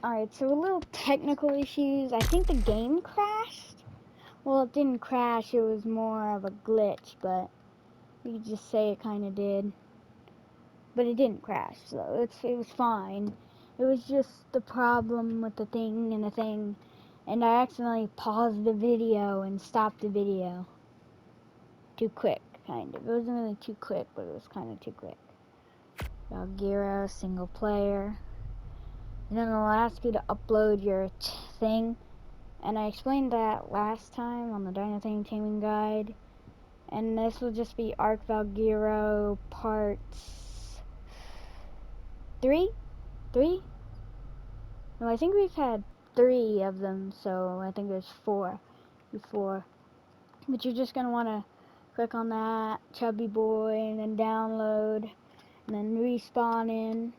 Alright, so a little technical issues. I think the game crashed. Well, it didn't crash, it was more of a glitch, but you could just say it kind of did. But it didn't crash, so it was fine. It was just the problem with the thing and the thing. And I accidentally paused the video and stopped the video. Too quick, kind of. It wasn't really too quick, but it was kind of too quick. valguero, single player. And then it'll ask you to upload your thing. And I explained that last time on the Dino Thing Taming Guide. And this will just be Arc valguero parts 3? No, I think we've had 3 of them, so I think there's 4 before. But you're just going to want to click on that chubby boy and then download and then respawn in.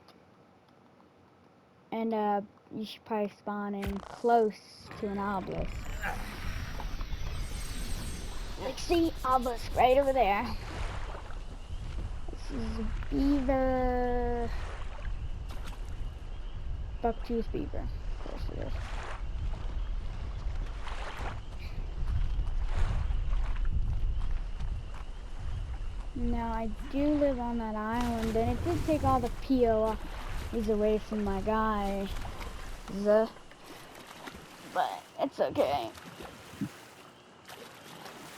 And you should probably spawn in close to an obelisk. Like, see, obelisk right over there. This is a beaver. Bucktooth beaver. Of course it is. Now, I do live on that island, and it did take all the POIs away from my guy. But it's okay.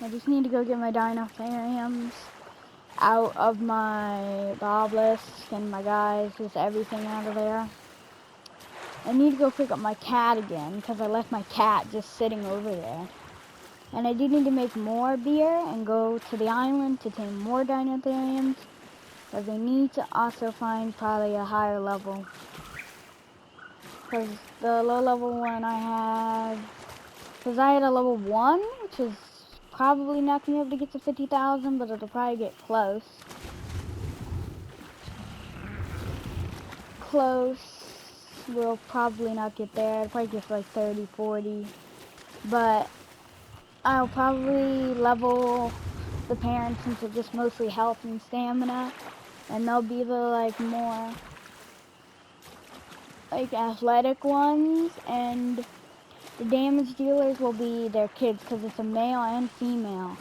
I just need to go get my dinotheriums out of my obelisk and my guys, just everything out of there. I need to go pick up my cat again, because I left my cat just sitting over there. And I do need to make more beer and go to the island to tame more dinotheriums, because I need to also find probably a higher level. Because the low level one I had, because I had a level 1, which is probably not going to be able to get to 50,000, but it'll probably get close. We'll probably not get there. I'll probably get like 30, 40. But I'll probably level the parents into just mostly health and stamina. And they'll be the like more like athletic ones. And the damage dealers will be their kids, because it's a male and female.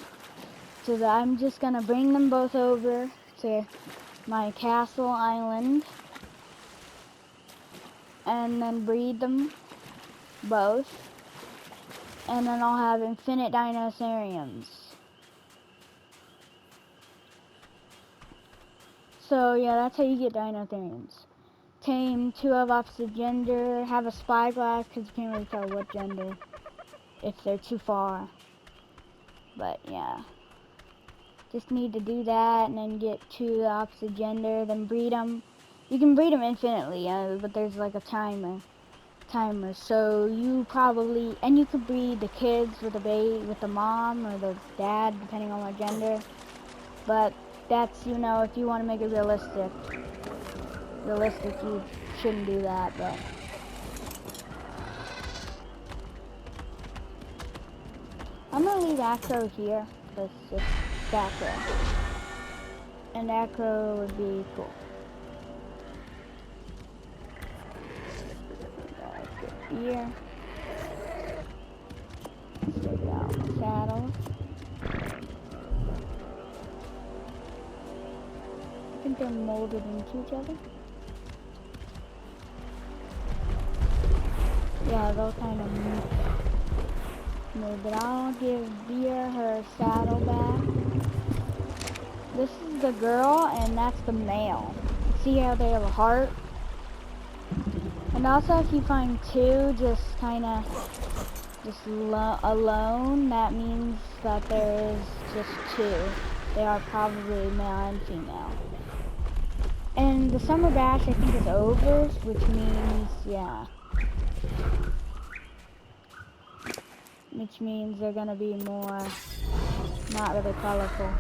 So that I'm just going to bring them both over to my castle island. And then breed them both. And then I'll have infinite dinotheriums. So yeah, that's how you get dinotheriums. Tame 2 of opposite gender, have a spyglass, because you can't really tell what gender if they're too far. But yeah, just need to do that and then get 2 of the opposite gender, then breed them. You can breed them infinitely, but there's like a timer. So you probably, and you could breed the kids with the mom or the dad, depending on what gender. But that's, you know, if you want to make it realistic, you shouldn't do that. But I'm gonna leave Acro here. Let's just Acro, and Acro would be cool. Here, take out the saddles. I think they're molded into each other. Yeah, they'll kind of move, but I'll give Bea her saddle back. This is the girl, and that's the male. See how they have a heart? And also, if you find 2 just alone, that means that there is just 2. They are probably male and female. And the summer bash, I think, is over, which means, yeah. Which means they're gonna be more, not really colorful.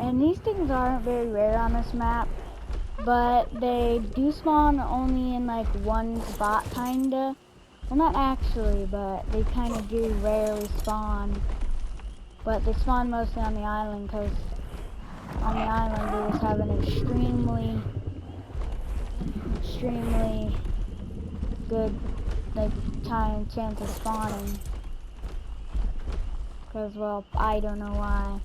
And these things aren't very rare on this map, but they do spawn only in like one spot, kinda. Well, not actually, but they kinda do rarely spawn. But they spawn mostly on the island, because on the island, they just have an extremely good like chance of spawning. Because, well, I don't know why.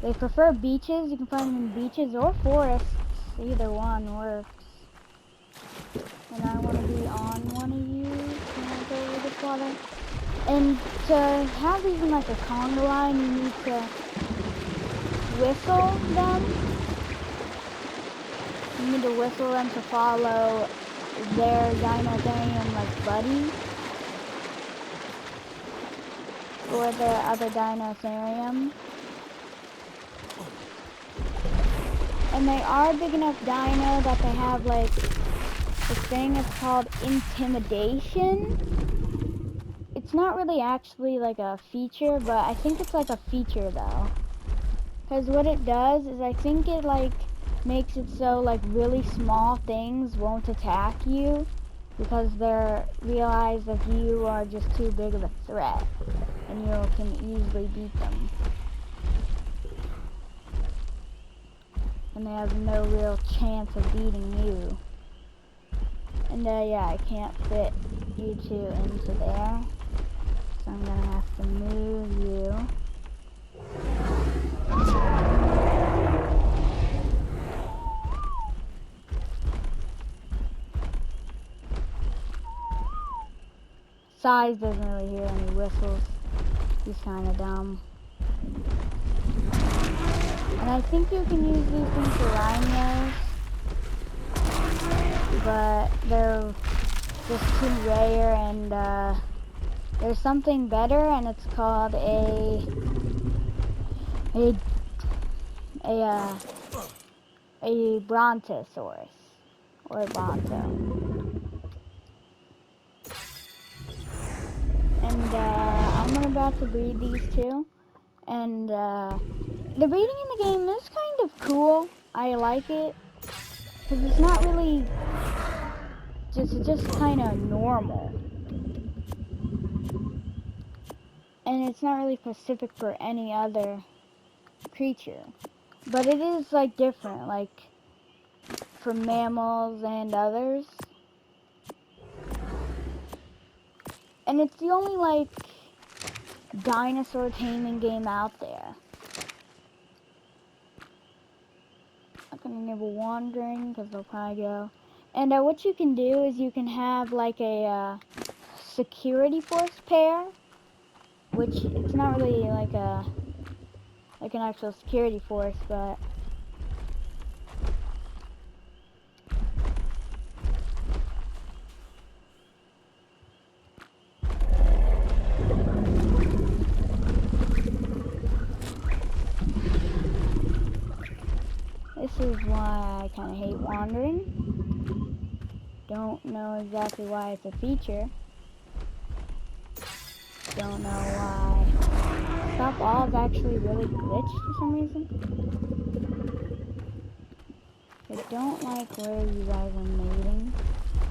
They prefer beaches. You can find them in beaches or forests. Either one works. And I want to be on one of you. Can I go over this water? And to have these in like a conga line, you need to whistle them. You need to whistle them to follow their dinotherium like buddy. Or their other dinotherium. And they are big enough dino that they have like this thing is called intimidation. It's not really actually like a feature, but I think it's like a feature though. Because what it does is I think it like makes it so like really small things won't attack you because they're realize that you are just too big of a threat and you can easily beat them. And they have no real chance of beating you. And yeah, I can't fit you two into there. So I'm gonna have to move you. Size doesn't really hear any whistles. He's kinda dumb. And I think you can use these things for rhinos. But they're just too rare, and there's something better, and it's called a brontosaurus or a bronto. And I'm about to breed these two, and the breeding in the game is kind of cool. I like it because it's not really just kind of normal. And it's not really specific for any other creature. But it is like different, like for mammals and others. And it's the only like dinosaur taming game out there. I'm gonna enable wandering because they'll probably go. And what you can do is you can have like a security force pair, which it's not really like an actual security force, but this is why I kind of hate wandering. Don't know exactly why it's a feature. Don't know why. Stop all is actually really glitched for some reason. I don't like where you guys are mating.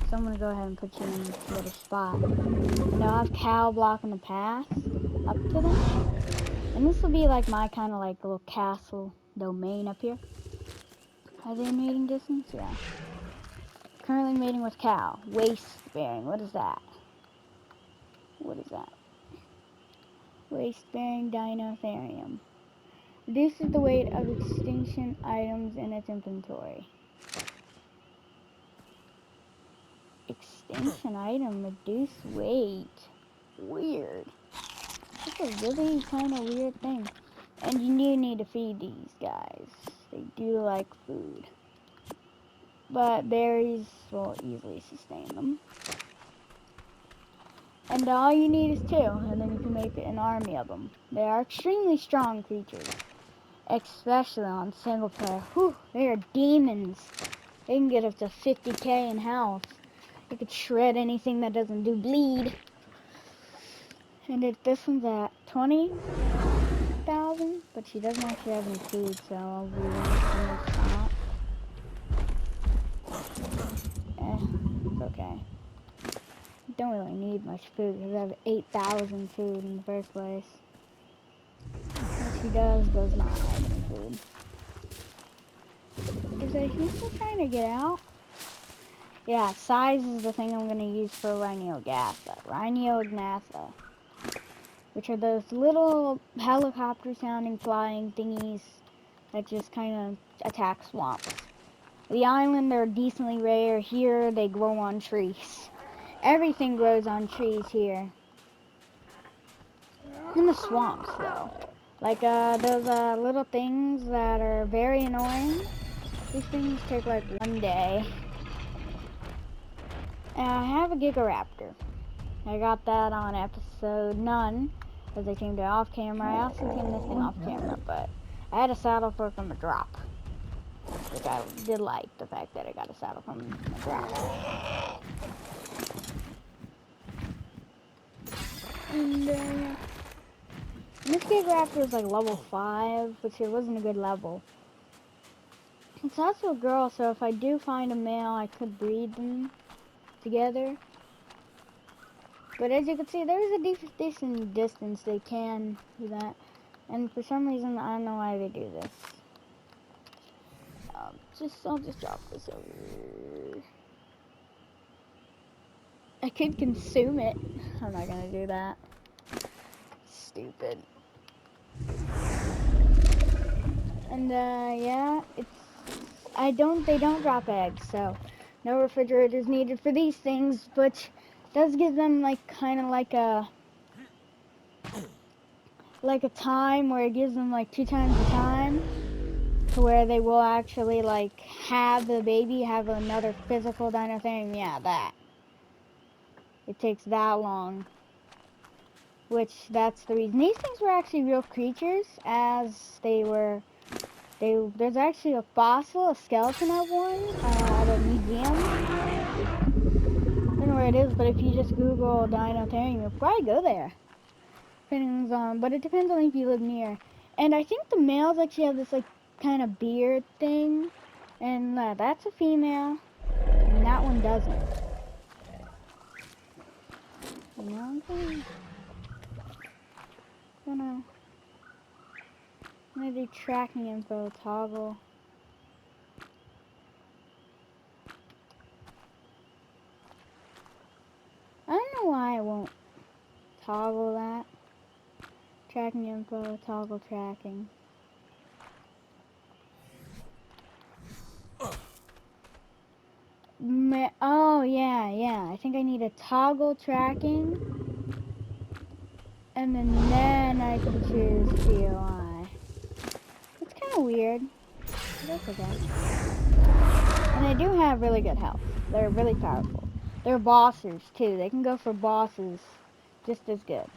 So I'm gonna go ahead and put you in a better spot. And I'll have cow blocking the path up to them. And this will be like my kind of like little castle domain up here. Are they in mating distance? Yeah. Currently mating with cow. Waist bearing. What is that? What is that? Waist bearing dinotherium. Reduces the weight of extinction items in its inventory. Extinction item, reduce weight. Weird. That's a really kind of weird thing. And you do need to feed these guys. They do like food. But berries will easily sustain them. And all you need is two, and then you can make an army of them. They are extremely strong creatures. Especially on single player. Whew, they are demons. They can get up to 50k in health. They could shred anything that doesn't do bleed. And this one's at 20,000, but she doesn't actually have any food, so I'll be almost not. It's okay. Don't really need much food because I have 8,000 food in the first place. What she does not have any food. is he still trying to get out? Yeah, size is the thing I'm going to use for Rhinognatha, which are those little helicopter sounding flying thingies that just kind of attack swamps. The island, they're decently rare. Here, they grow on trees. Everything grows on trees here. In the swamps, though. Like, those, little things that are very annoying. These things take, like, one day. And I have a Gigaraptor. I got that on episode none, because I tamed it off camera. I also tamed this thing off camera, but I had a saddle for it from a drop. Which I did like, the fact that I got a saddle from a drop. And, yeah. This Gigaraptor was like level 5, which it wasn't a good level. It's also a girl, so if I do find a male, I could breed them together. But as you can see, there's a decent distance they can do that. And for some reason, I don't know why they do this. I'll just drop this over. I could consume it. I'm not gonna do that. Stupid. And yeah, they don't drop eggs, so no refrigerators needed for these things, but does give them like kind of like a time where it gives them like 2 times the time to where they will actually like have the baby have another physical dinotherium. Yeah, that. It takes that long. Which that's the reason. These things were actually real creatures as there's actually a fossil, a skeleton of one at a museum. I don't know where it is, but if you just Google Dinotherium, you'll probably go there. But it depends on if you live near. And I think the males actually have this like kind of beard thing, and that's a female, and that one doesn't. You know, I'm gonna do tracking info toggle. I don't know why I won't toggle that. Tracking info, toggle tracking. Oh, yeah. I think I need a toggle tracking. And then I can choose POI. It's kind of weird. But that's okay. And they do have really good health. They're really powerful. They're bossers, too. They can go for bosses just as good.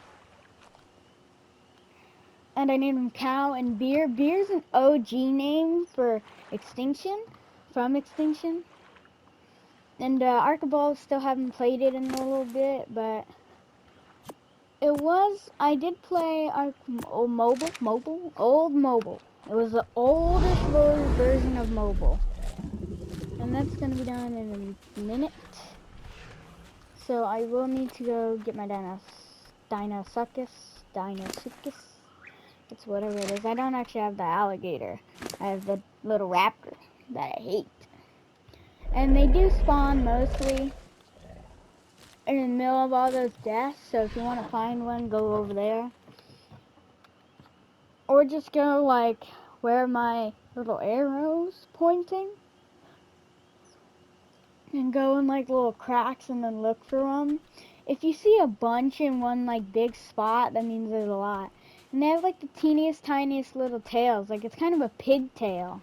And I named them Cow and Beer. Beer's an OG name for Extinction, from Extinction. And Archibald still haven't played it in a little bit, but I did play old mobile. It was the oldest version of mobile. And that's going to be done in a minute. So I will need to go get my Dinosuchus. It's whatever it is. I don't actually have the alligator. I have the little raptor that I hate. And they do spawn mostly in the middle of all those deaths. So if you want to find one, go over there. Or just go like where my little arrow's pointing. And go in like little cracks and then look for them. If you see a bunch in one like big spot, that means there's a lot. And they have like the teeniest, tiniest little tails. Like it's kind of a pig tail.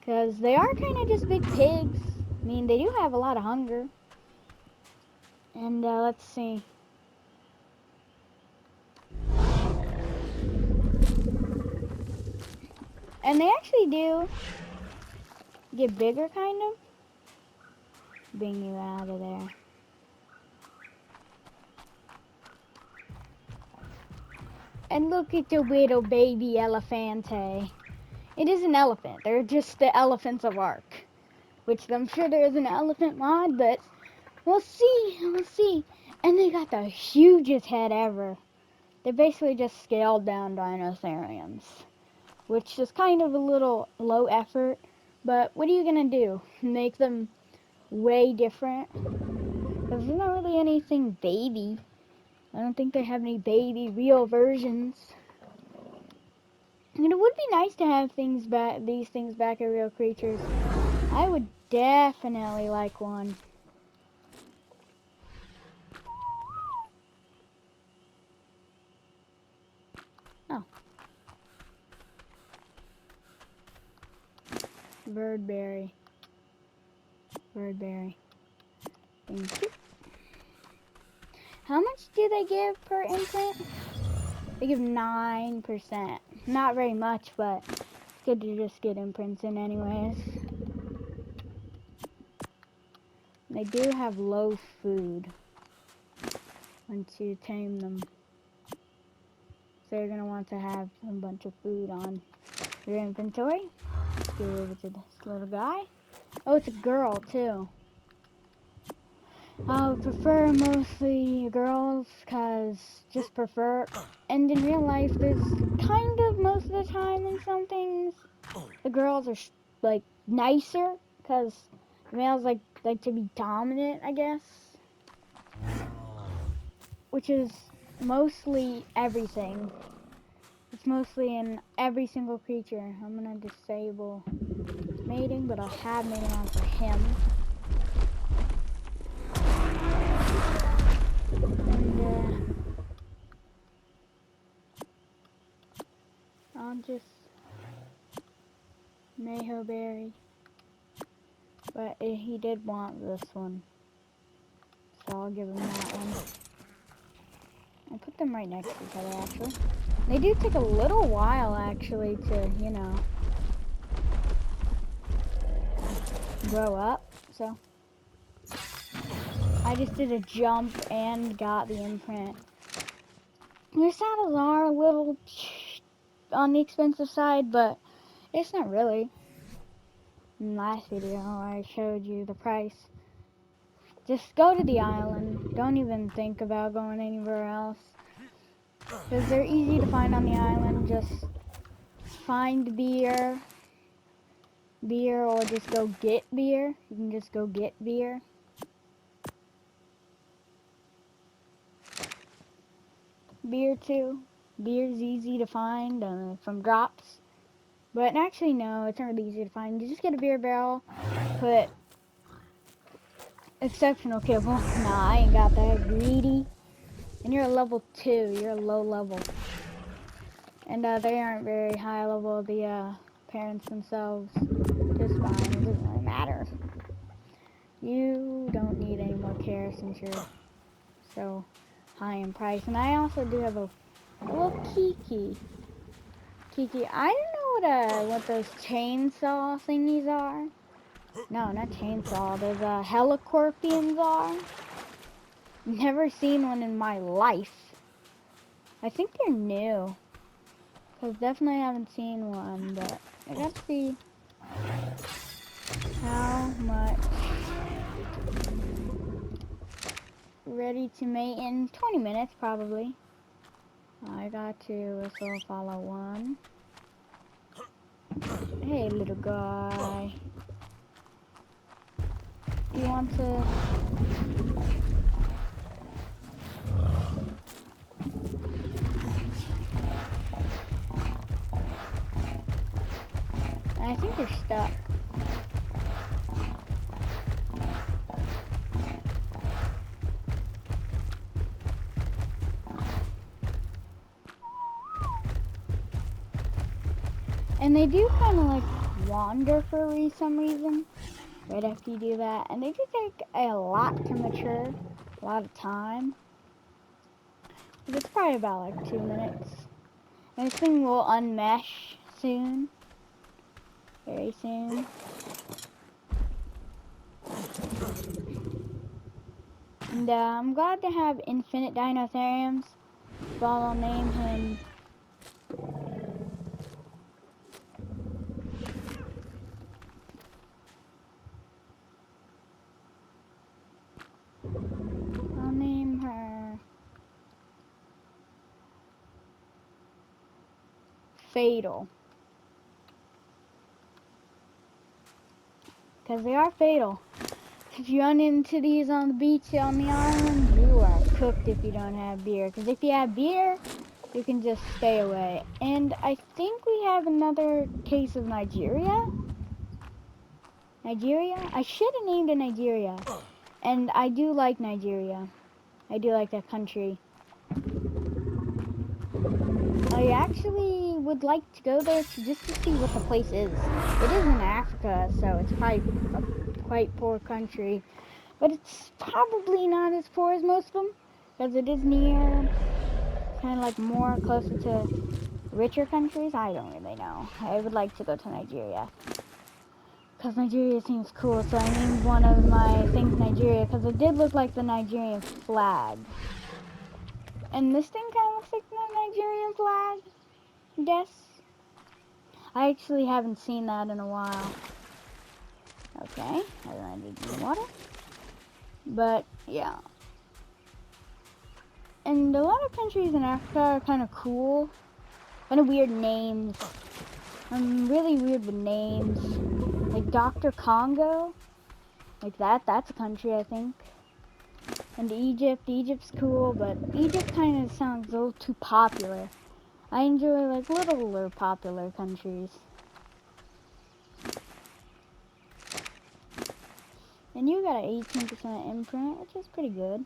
Because they are kind of just big pigs. I mean, they do have a lot of hunger. And let's see. And they actually do get bigger, kind of. Bring you out of there. And look at the little baby elephante. It is an elephant. They're just the elephants of Ark. Which I'm sure there is an elephant mod, but we'll see. And they got the hugest head ever. They're basically just scaled down dinotheriums. Which is kind of a little low effort. But what are you gonna do? Make them way different? Because there's not really anything baby. I don't think they have any baby real versions. And it would be nice to have these things back as real creatures. I would definitely like one. Oh, birdberry. Birdberry. Thank you. How much do they give per imprint? They give 9%. Not very much, but it's good to just get imprints in anyways. They do have low food once you tame them. So you're going to want to have a bunch of food on your inventory. Let's go over to this little guy. Oh, it's a girl too. I would prefer mostly girls, cause just prefer, and in real life there's kind of most of the time in some things, the girls are like nicer, cause the males like to be dominant, I guess. Which is mostly everything. It's mostly in every single creature. I'm gonna disable mating, but I'll have mating on for him. And I'll just Mayho berry. But he did want this one, so I'll give him that one. I'll put them right next to each other, actually. They do take a little while, actually, to, you know, grow up, so. I just did a jump and got the imprint. Their saddles are a little on the expensive side, but it's not really. In the last video, I showed you the price. Just go to the island. Don't even think about going anywhere else. Because they're easy to find on the island. Just find beer, or just go get beer. You can just go get beer. Beer too. Beer's easy to find from drops. But actually no, it's not really easy to find. You just get a beer barrel, put exceptional kibble. Nah, I ain't got that. Greedy. And you're a level 2. You're a low level. And they aren't very high level, the parents themselves. Just fine. It doesn't really matter. You don't need any more care since you're so high in price. And I also do have a little Kiki. I don't know what those chainsaw thingies are. No, not chainsaw. Those helicorpions are. Never seen one in my life. I think they're new. Cause definitely haven't seen one, but I gotta see how much. Ready to mate in 20 minutes, probably. I got to whistle follow one. Hey, little guy. You want to... I think they're stuck. And they do kind of like wander for some reason. Right after you do that. And they do take a lot to mature. A lot of time. But it's probably about like 2 minutes. And this thing will unmesh soon. Very soon. And I'm glad to have infinite dinotheriums. So I'll name him... I'll name her... Fatal. because they are fatal. If you run into these on the beach on the island, you are cooked if you don't have beer. Because if you have beer, you can just stay away. And I think we have another case of Nigeria. Nigeria? I should have named it Nigeria. And I do like Nigeria. I do like that country. I actually would like to go there just to see what the place is. It is in Africa, so it's probably a quite poor country. But it's probably not as poor as most of them, because it is near, kind of like more closer to richer countries. I don't really know. I would like to go to Nigeria, because Nigeria seems cool, so I named one of my things Nigeria, because it did look like the Nigerian flag. And this thing kind of looks like the Nigerian flag, I guess. I actually haven't seen that in a while. Okay, I landed in water. But, yeah. And a lot of countries in Africa are kind of cool. Kind of weird names. I'm really weird with names. Like Dr. Congo. Like that's a country, I think. And Egypt's cool, but Egypt kind of sounds a little too popular. I enjoy like littler popular countries. And you got an 18% imprint, which is pretty good.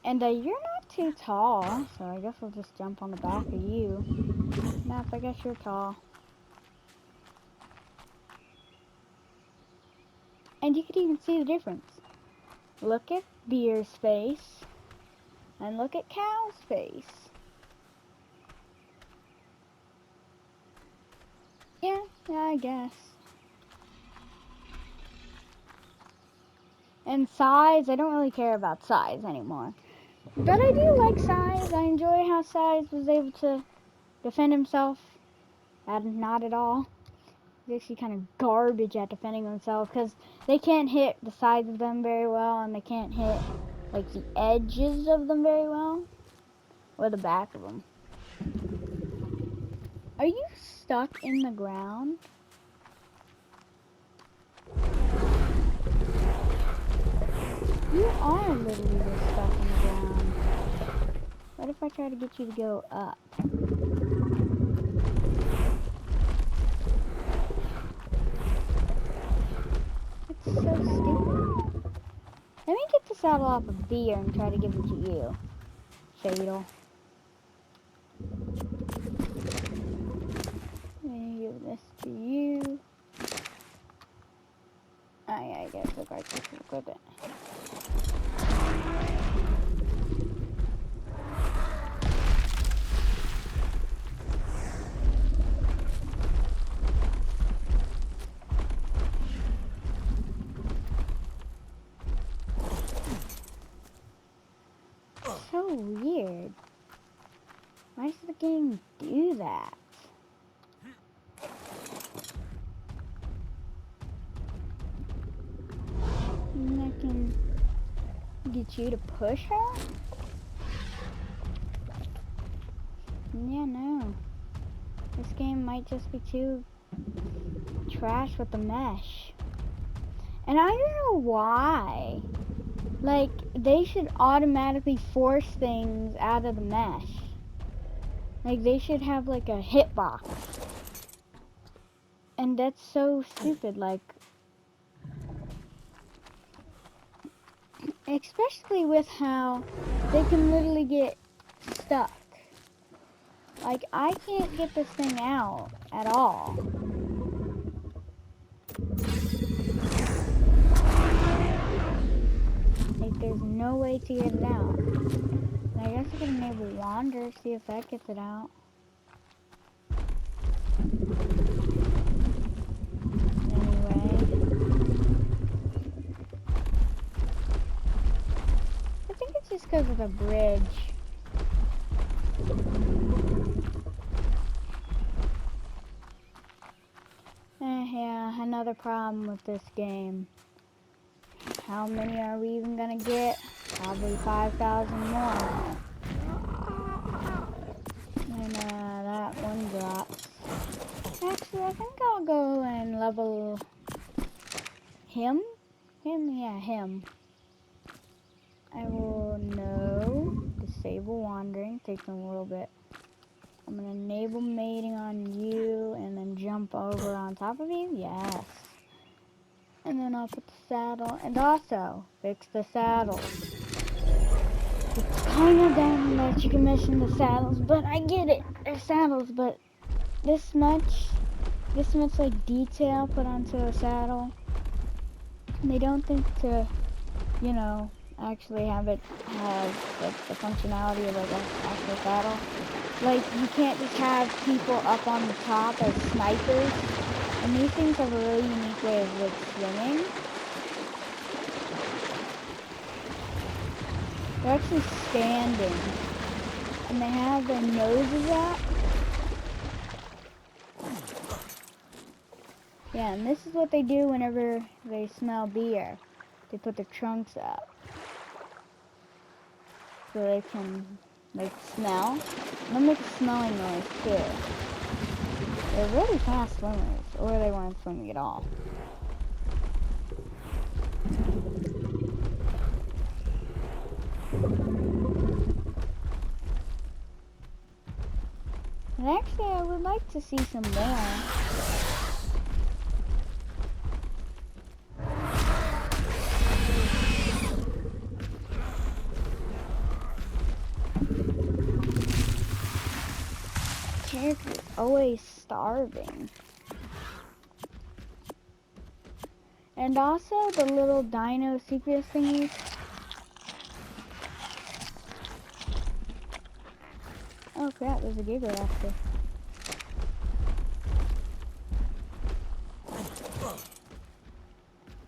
And you're not too tall, so I guess I'll just jump on the back of you. Nope, I guess you're tall. And you could even see the difference. Look at deer's face, and look at cow's face. Yeah, I guess. And size, I don't really care about size anymore. But I do like size. I enjoy how size was able to defend himself. Not at all. He's actually kind of garbage at defending himself because they can't hit the sides of them very well, and they can't hit like the edges of them very well, or the back of them. Are you stuck in the ground? You are literally just stuck in the ground. What if I try to get you to go up? It's so stupid. Let me get the saddle off of Beer and try to give it to you. Fatal. Let me give this to you. Oh yeah, I gotta click right to equip it. So weird. Why does the game do that? And I can get you to push her? Yeah, no. This game might just be too trash with the mesh. And I don't know why. Like, they should automatically force things out of the mesh. Like, they should have, like, a hitbox. And that's so stupid, like... Especially with how they can literally get stuck. Like, I can't get this thing out at all. Like, there's no way to get it out. And I guess I can enable Wander, see if that gets it out. Anyway. I think it's just because of the bridge. Yeah, another problem with this game. How many are we even gonna get? Probably 5,000 more. And that one drops. can level him. Yeah, him. I will disable wandering. Takes a little bit. I'm gonna enable mating on you and then jump over on top of you. Yes. And then I'll put the saddle and also fix the saddles. It's kind of dumb that you can mention the saddles, but I get it. They're saddles, but this much like detail put onto a saddle. And they don't think to, you know, actually have like the functionality of like an actual saddle. Like you can't just have people up on the top as snipers. And these things have a really unique way of like swimming. They're actually standing. And they have their noses up. Yeah, and this is what they do whenever they smell beer. They put their trunks up. So they can, like, smell. And they'll make a smelling noise, too. They're really fast swimmers. Or they weren't swimming at all. And actually, I would like to see some more. Character's always starving. And also the little dino secret thingies. Oh crap, there's a Gigaraptor.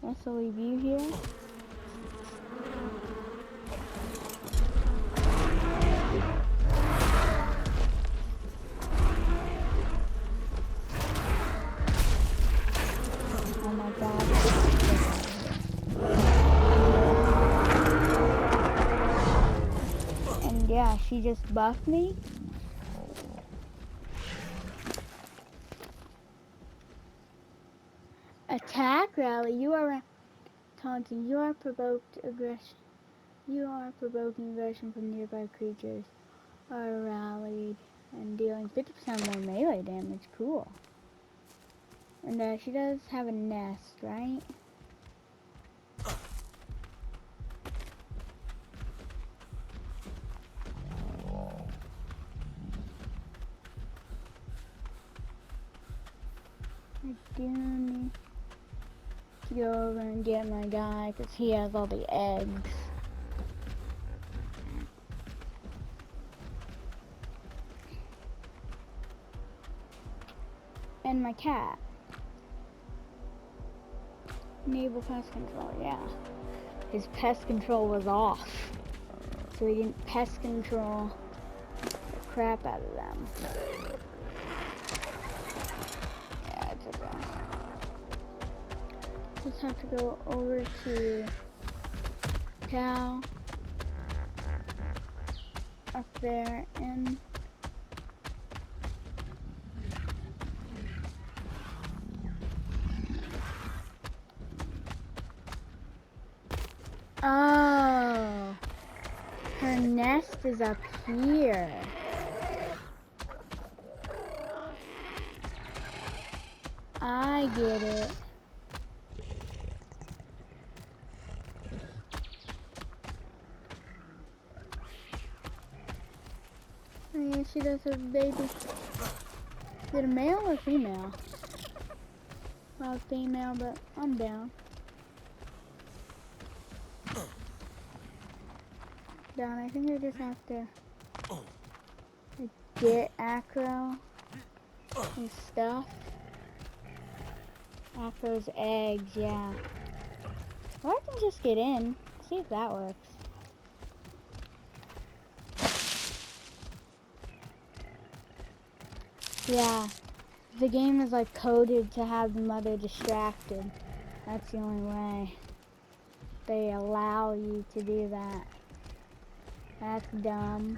Guess I'll leave you here. Oh my god. And yeah, she just buffed me. Attack rally. You are taunting. You are provoked aggression. You are provoking aggression from nearby creatures. Are rallied and dealing 50% more melee damage. Cool. And she does have a nest, right? I do need to go over and get my guy because he has all the eggs. And my cat. Enable pest control, yeah. His pest control was off. So he didn't pest control the crap out of them. Yeah, it's okay. Just have to go over to cow up there and oh, her nest is up here. I get it. Oh yeah, she does have a baby. Is it a male or female? Well, female, but I'm down. Down, I think I just have to get Acro and stuff. Acro's eggs, yeah. Or I can just get in. See if that works. Yeah. The game is like coded to have the mother distracted. That's the only way they allow you to do that. That's dumb.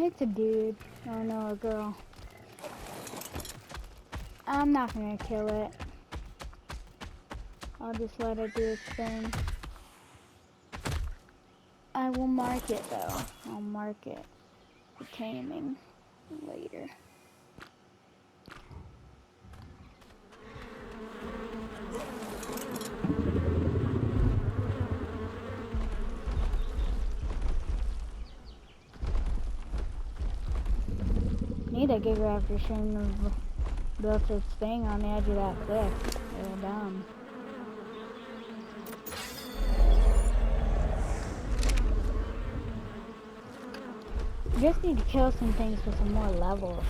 It's a dude. Oh no, a girl. I'm not gonna kill it. I'll just let it do its thing. I will mark it though. I'll mark it for taming later. Need a giga after shouldn't have built its thing on the edge of that cliff. Real dumb. Just need to kill some things with some more levels.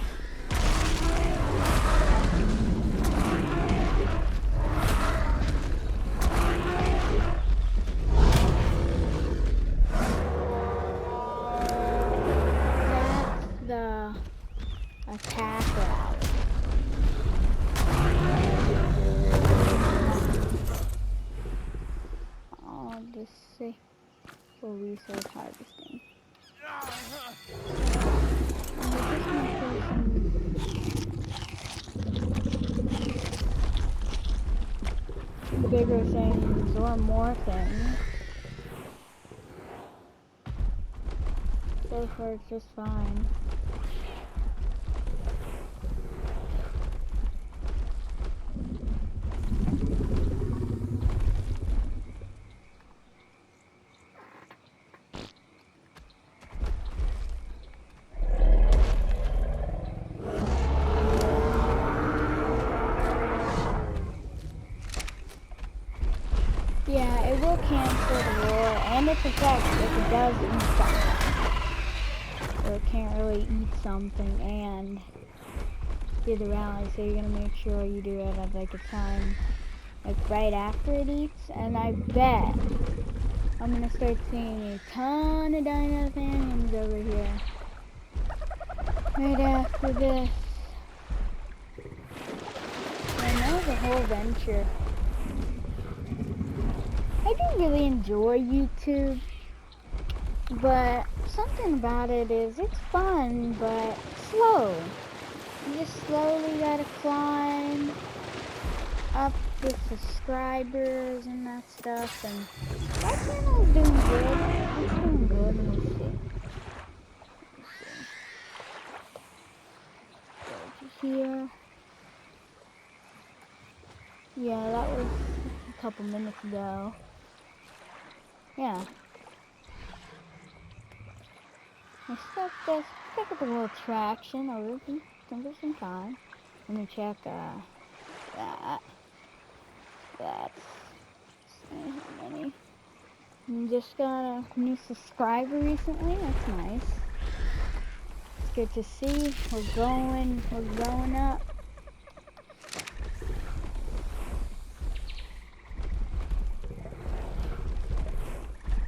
That's the attack route. I'll just say for resource harvesting. Bigger things or more things. So far it's just fine. Yeah, it will cancel the roar and its effect if it does eat something. Or it can't really eat something and do the rally, so you're gonna make sure you do it at like a time like right after it eats, and I bet I'm gonna start seeing a ton of dinotheriums over here. Right after this. And that was a whole venture. I do really enjoy YouTube, but something about it is it's fun, but slow. You just slowly gotta climb up the subscribers and that stuff, and that channel is doing good. It's doing good. Let me see. Go to here. Yeah, that was a couple minutes ago. Yeah. My stuff just pick up a little traction over some time. Let me check that. That's how many. Just got a new subscriber recently. That's nice. It's good to see. We're going up.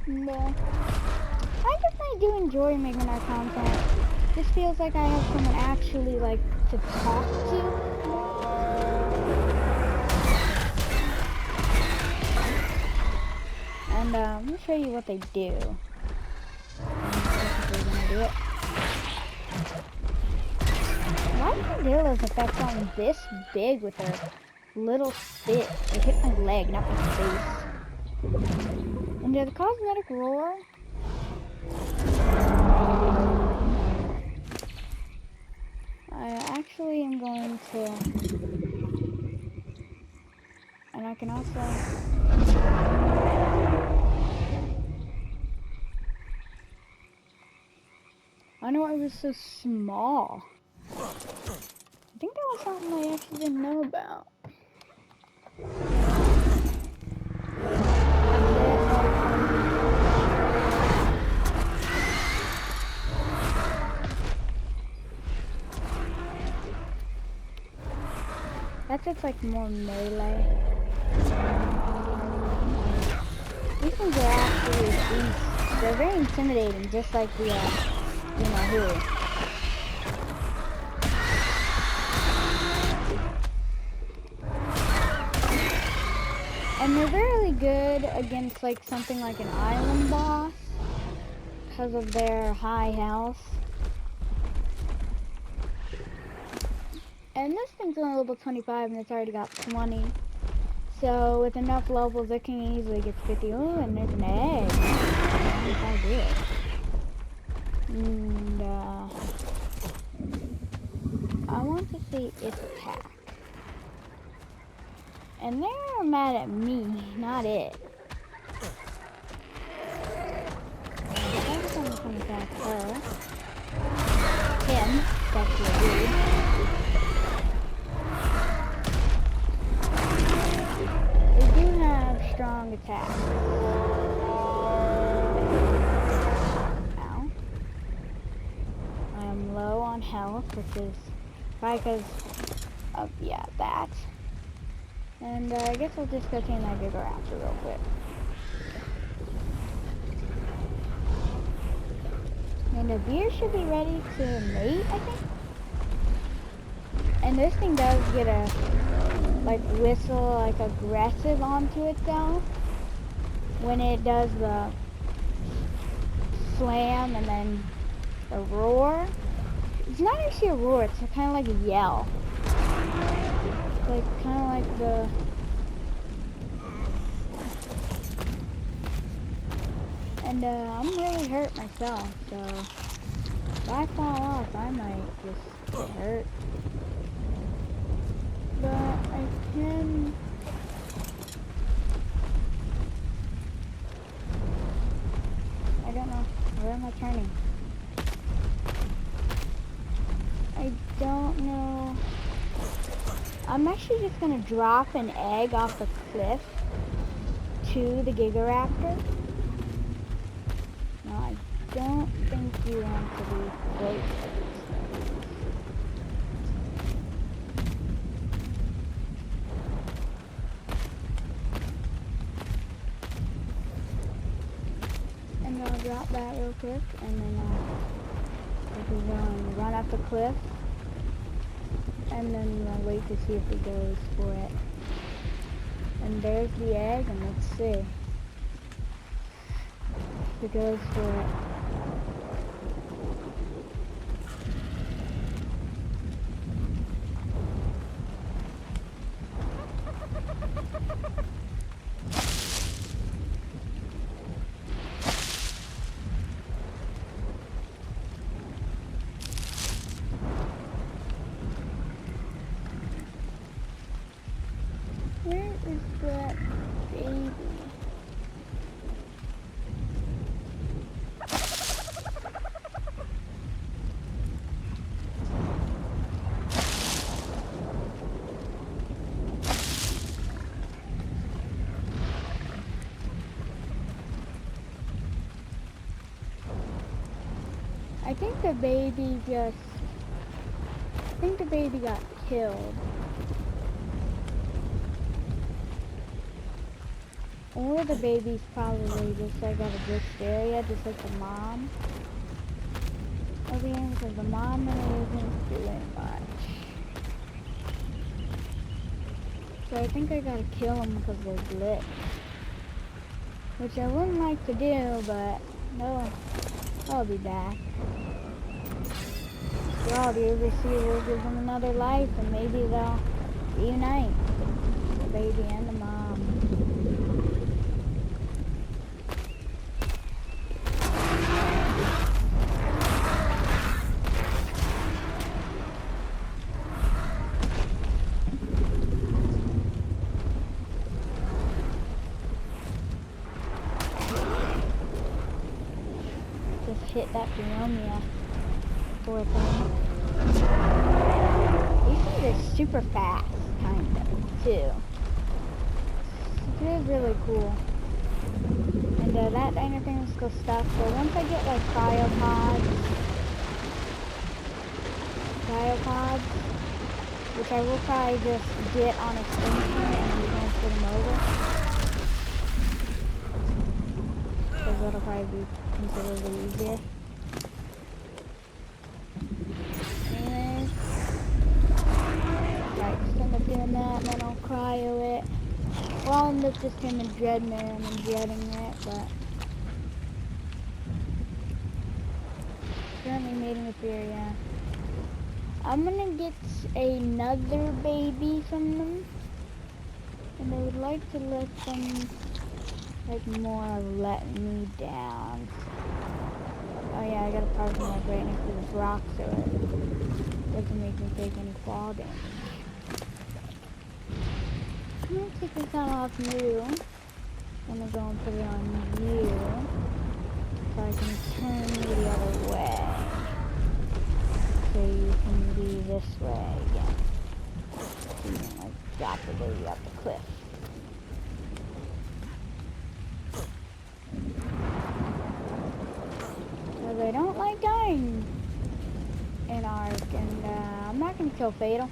No. I definitely do enjoy making our content. This feels like I have someone actually like to talk to. And let me show you what they do. They're gonna do it. Why do gorillas affect something this big with their little spit? It hit my leg, not my face. And the cosmetic roar. I actually am going to, and I can also, I know it was so small. I think that was something I actually didn't know about. That's just like more melee. These things are actually beasts. They're very intimidating, just like the, you know who. And they're really good against like something like an island boss because of their high health. And this thing's on level 25 and it's already got 20. So with enough levels, it can easily get to 50. Oh, and there's an egg. That's how good. And I want to see its attack. And they're mad at me, not it. I'm just gonna attack her. Him. That's what dude. They do have strong attacks. Ow. I'm low on health, which is probably because of, yeah, that. And I guess I'll just go tame that Gigaraptor real quick. And the beer should be ready to mate, I think. And this thing does get a, like, whistle, like, aggressive onto itself when it does the slam and then the roar. It's not actually a roar, it's kind of like a yell. It's like, kind of like the... And I'm really hurt myself, so if I fall off, I might just get hurt. But I can... I don't know. Where am I turning? I don't know. I'm actually just going to drop an egg off the cliff to the Gigaraptor. No, I don't think you want to be close to this thing. And I'll drop that real quick, and then we'll go and run up the cliff, and then we'll wait to see if it goes for it. And there's the egg, and let's see if it goes for it. Where is that baby? I think the baby got killed. Or the baby's probably just like at a ditched area, just like the mom. Again, because the mom really isn't doing much. So I think I gotta kill them because they're glitched. Which I wouldn't like to do, but no, I'll be back. Well, the overseer will give them another life and maybe they'll reunite. The baby and the mom. Hit that Pneumonia poor thing. These things are super fast, kind of, too. It is really cool. And that dino thing is still stuck, so once I get like cryopods, which I will probably just get on extinction and then transfer them over. Because that'll probably be considerably easier. Anyways, right, just end up doing that, and then I'll cryo it. Well, I'll end up just him and Dreadmare and then jetting it, but currently mating with beer, yeah. I'm gonna get another baby from them, and I would like to let them, like, more let me down. Oh yeah, I got a parking lot right next to this rock, so it doesn't make me take any fall damage. I'm gonna take this out off you. I'm gonna go and put it on you, so I can turn you the other way, so you can be this way again. So you can, like, drop the baby up the cliff. Because I don't like dying in Ark, and I'm not gonna kill Fatal.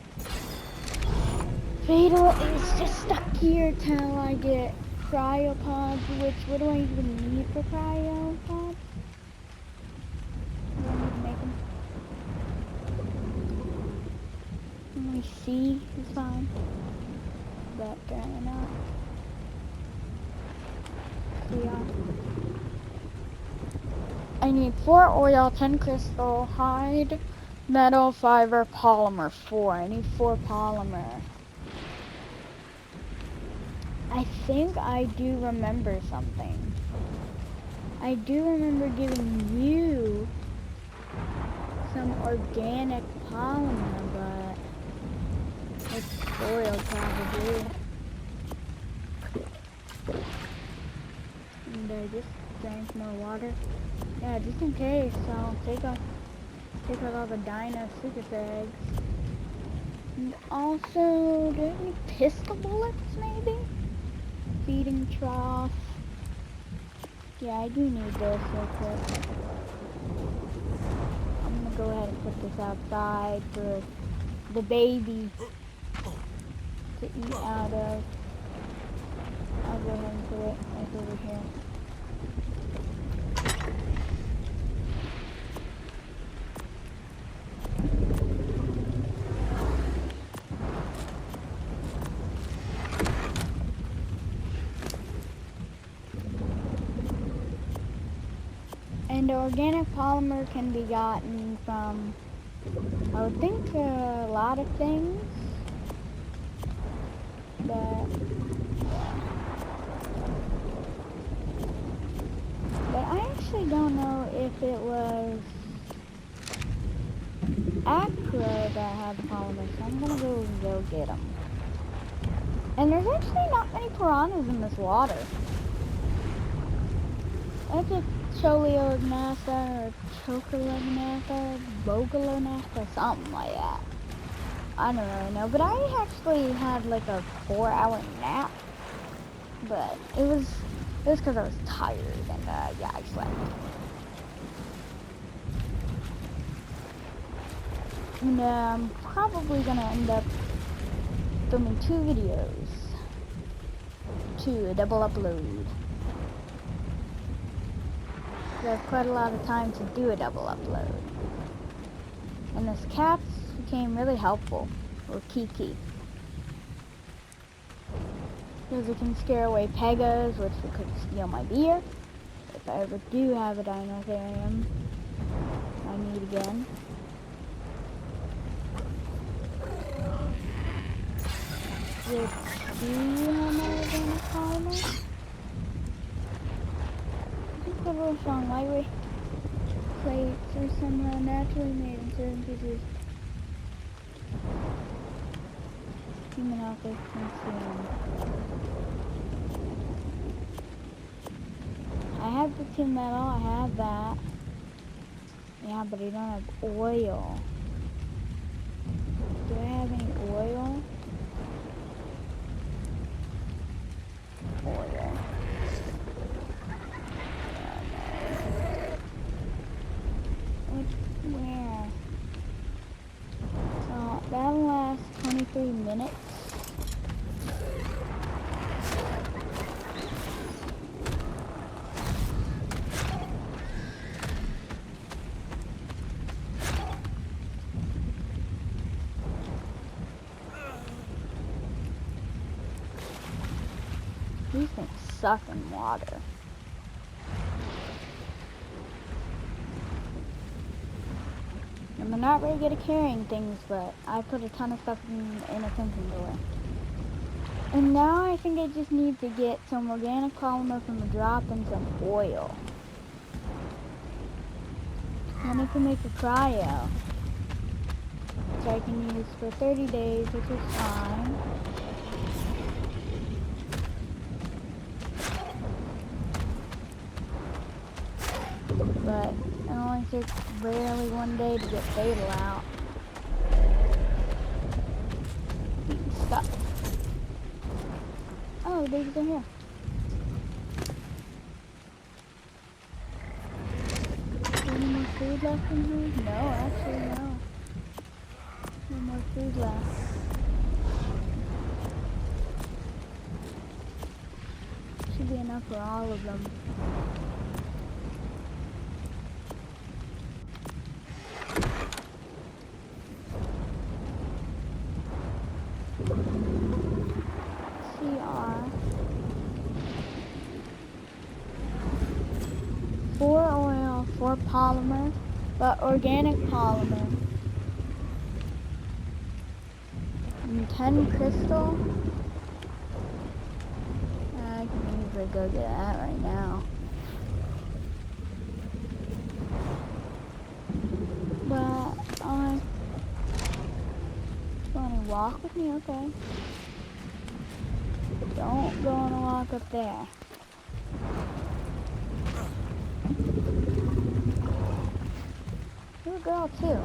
Fatal is just stuck here till I get cryopods, which, what do I even need for cryopods? Do I need to make them? Only C is fine, but apparently not. So yeah. I need 4 oil, 10 crystal, hide, metal, fiber, polymer, 4. I need 4 polymer. I think I do remember something. I do remember giving you some organic polymer, but it's spoiled probably. And I just drank more water. Yeah, just in case, I'll take out all the dino secret eggs. And also, do I have any pistol bullets maybe? Feeding trough. Yeah, I do need this real quick. I'm gonna go ahead and put this outside for the baby to eat out of. I'll go ahead and put it like over here. And organic polymer can be gotten from, I would think, a lot of things, but I actually don't know if it was Acro that had the polymer, so I'm gonna go get them. And there's actually not many piranhas in this water. That's a Choliognathus or Chocolognathus, Bogolognathus, something like that. I don't really know, but I actually had like a 4-hour nap, but it was because I was tired, and yeah, I slept. And I'm probably gonna end up filming 2 videos to a double upload. I have quite a lot of time to do a double upload. And this cats became really helpful with Kiki. Because it can scare away Pegas, which could steal my beer. If I ever do have a dinotherium I need again. Which, do you have my organic polymer? I think they're both on lightweight plates are somehow naturally made in certain pieces. Human outfit consumed. I have the 2 metal, I have that. Yeah, but I don't have oil. Do I have any oil? Oil. Where? So that'll last 23 minutes. These things suck in water. I'm not very good at carrying things, but I put a ton of stuff in a fencing door. And now I think I just need to get some organic polymer from a drop and some oil. Then I can make a cryo, which I can use for 30 days, which is fine. But it only took barely 1 day to get fatal out. Stop. Oh, the babies are here. Any more food left in here? No, actually no. No more food left. Should be enough for all of them. CR. 4 oil, 4 polymer, but organic polymer. And 10 crystal. I can easily go get that right now. But I want to walk with me? Okay. Don't go on a walk up there. You're a girl too.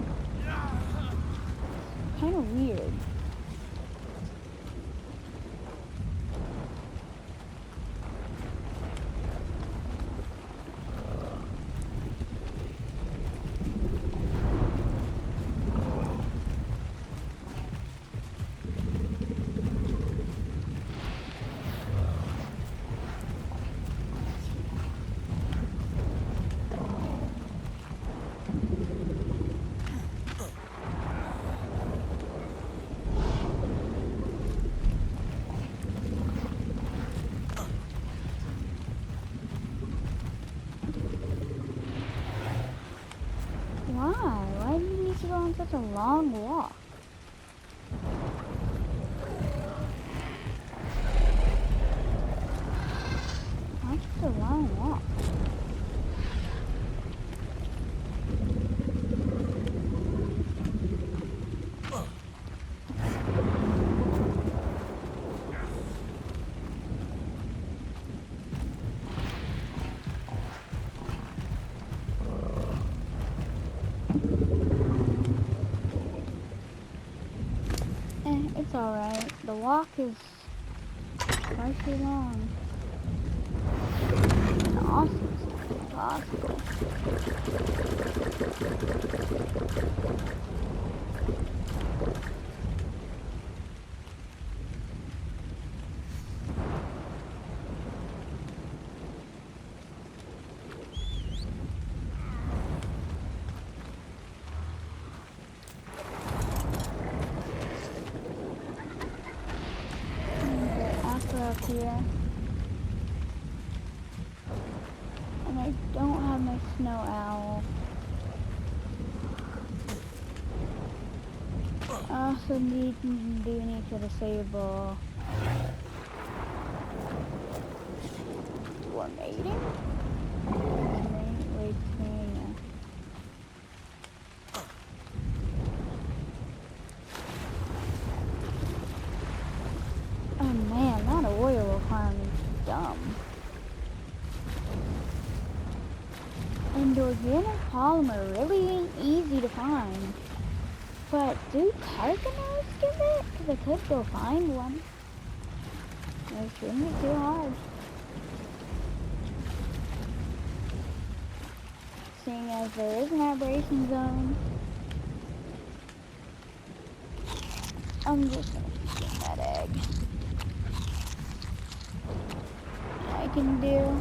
Kind of weird. Why? Why do you need to go on such a long walk? What's such a long walk? It's alright. The walk is far too long. And also, it's impossible. Up here, and I don't have my snow owl. I also do need to disable mating. Wait, oh man, that oil requirement's dumb. And organic polymer really ain't easy to find. But do Targanos give it? Because I could go find one. It shouldn't be too hard. Seeing as there is an aberration zone, I'm just gonna get that egg. I can do.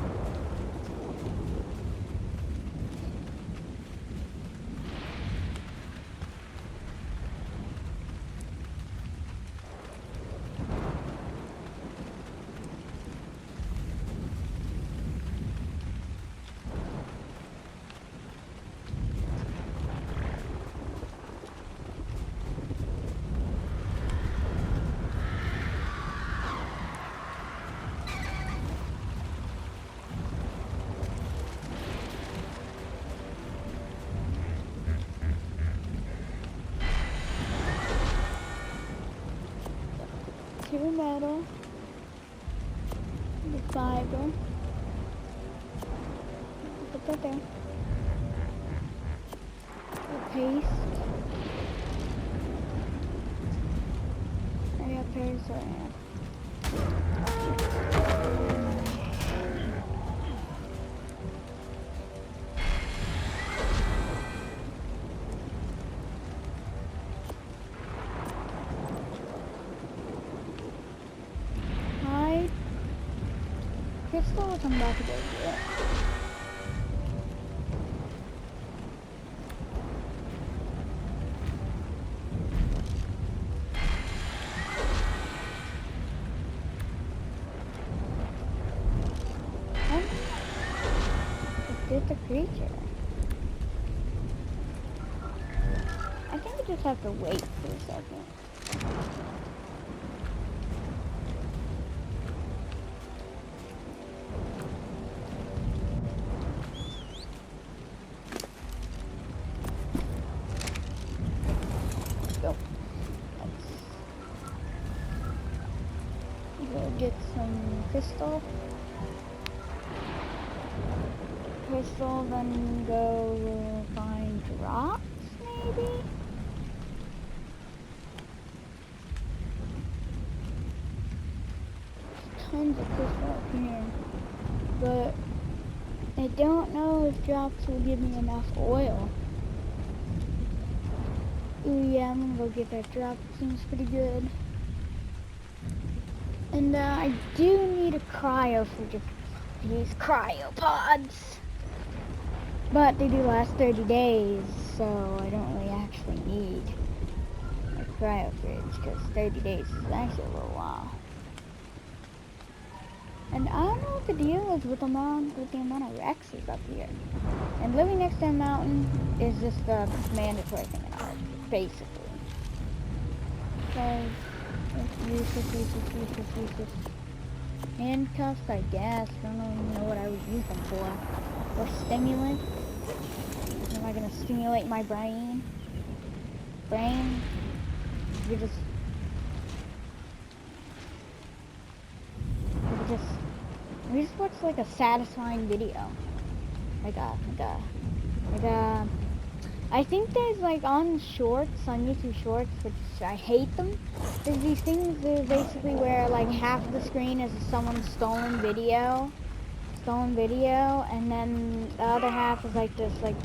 2 metal, the fiber, put that there, the paste, hurry up, parasite. Hide. Crystal will come back to go do it. Get the creature. I think we just have to wait for a second. Let's go. Let's go get some crystal. Crystal, then go find drops, maybe? Tons of crystal up here. But I don't know if drops will give me enough oil. Ooh, yeah, I'm gonna go get that drop. It seems pretty good. And I do need a cryo for these cryopods. But they do last 30 days, so I don't really actually need a cryo fridge, because 30 days is actually a little while. And I don't know what the deal is with the amount of Rexes up here. And living next to a mountain is just a mandatory thing in art, basically. So, it's useless. Handcuffs, I guess. I don't even know what I would use them for. Or stimulant. Am I gonna stimulate my brain? We just watch like a satisfying video. I think there's like on shorts, on YouTube shorts, which I hate them. There's these things that are basically where like half of the screen is someone's stolen video, and then the other half is like this like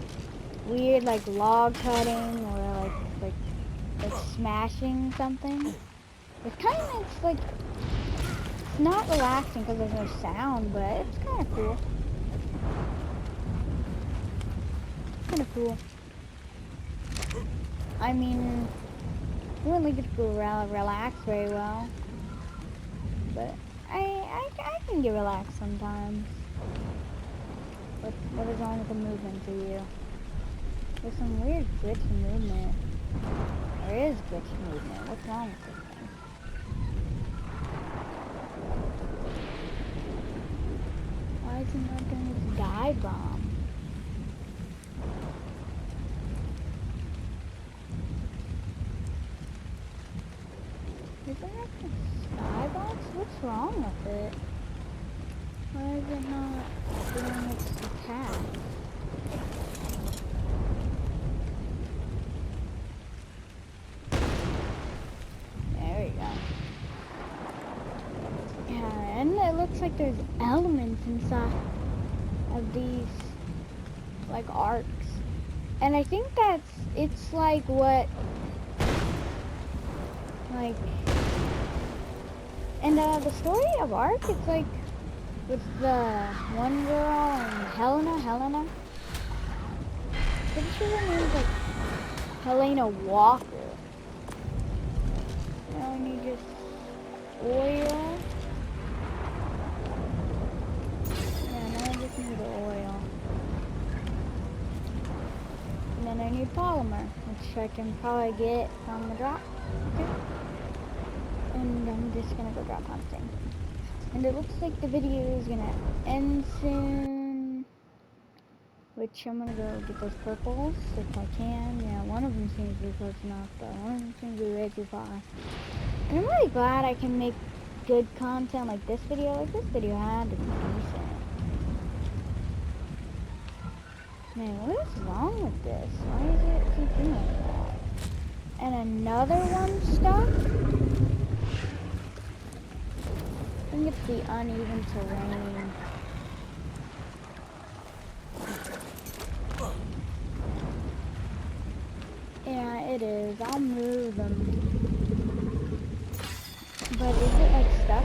weird like log cutting or like smashing something. It's like, it's not relaxing because there's no sound, but it's kind of cool. I mean, you wouldn't like it to relax very well, but I can get relaxed sometimes. What is wrong with the movement for you? There's some weird glitch movement. There is glitch movement. What's wrong with this thing? Why is he not doing his dive bomb? Is it like a skybox? What's wrong with it? Why is it not doing its attack? There we go. Yeah, and it looks like there's elements inside of these, like, arcs. And I think it's like what, like, and the story of Ark, it's like, with the one girl and Helena. Pretty sure her name's like Helena Walker. Now I need just oil. Yeah, now I just need oil. And then I need polymer, which I can probably get from the drop. Okay. And I'm just gonna go drop hunting. And it looks like the video is gonna end soon. Which I'm gonna go get those purples if I can. Yeah, one of them seems to be close enough, but one of them seems to be way too far. And I'm really glad I can make good content like this video. Like this video had to be decent. Man, what is wrong with this? Why does it keep doing that? And another one stuck? I think it's the uneven terrain. Yeah, it is. I'll move them. But is it like stuck?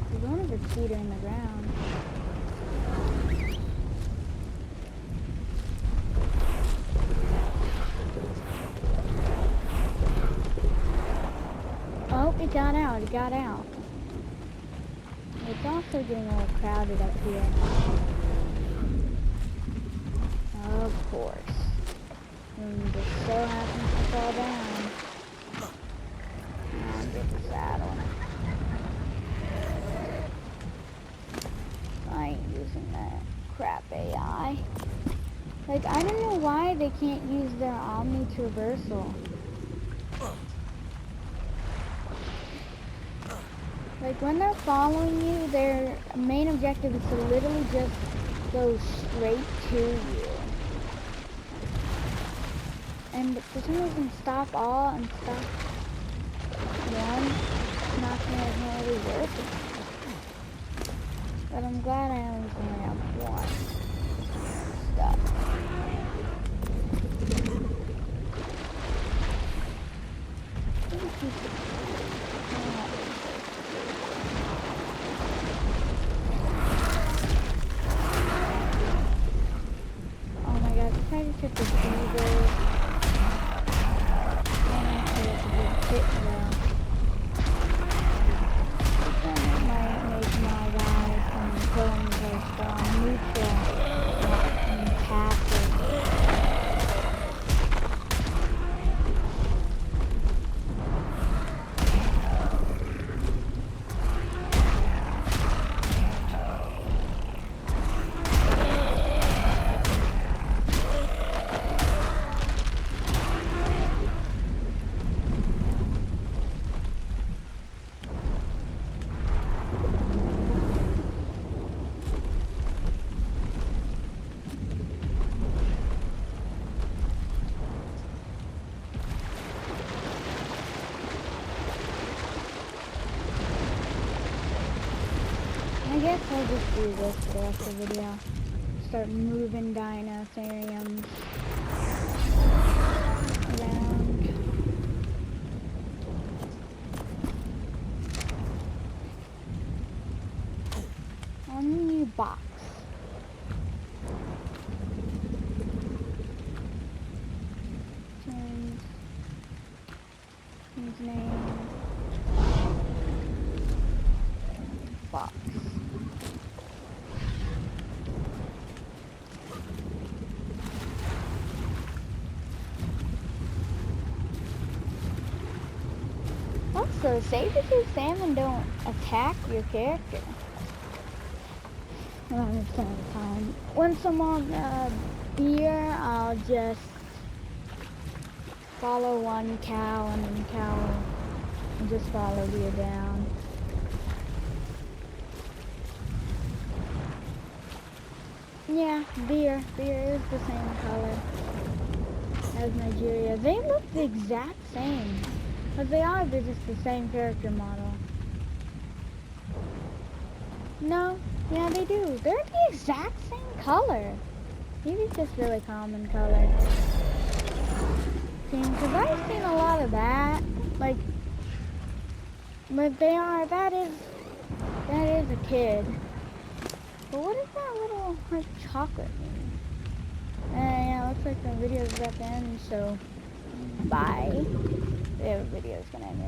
There's one of its feet are in the ground. Oh, it got out. It's also getting a little crowded up here. Of course. And just so happens to fall down. I'll get the saddle. I ain't using that crap AI. Like, I don't know why they can't use their omni-traversal. Like, when they're following you, their main objective is to literally just go straight to you. And for some reason, stop all and stop one, it's not really working. But I'm glad I only have one stuff. Oh my god, I tried to check the beavers. I guess I'll just do this for the rest of the video. Start moving dinosauriums around. On the new box. Change name. Box. Also, saber-tooth salmon don't attack your character. 100% of the time. Once I'm on beer, I'll just follow one cow and then cow and just follow beer down. Yeah, beer. Beer is the same color as Nigeria. They look the exact same. But they are, they're just the same character model. No, yeah they do. They're the exact same color. Maybe it's just really common color. Because I've seen a lot of that. Like, but they are, that is a kid. But what does that little, like, chocolate mean? Yeah, looks like the video is about to end, so bye. The video is gonna end.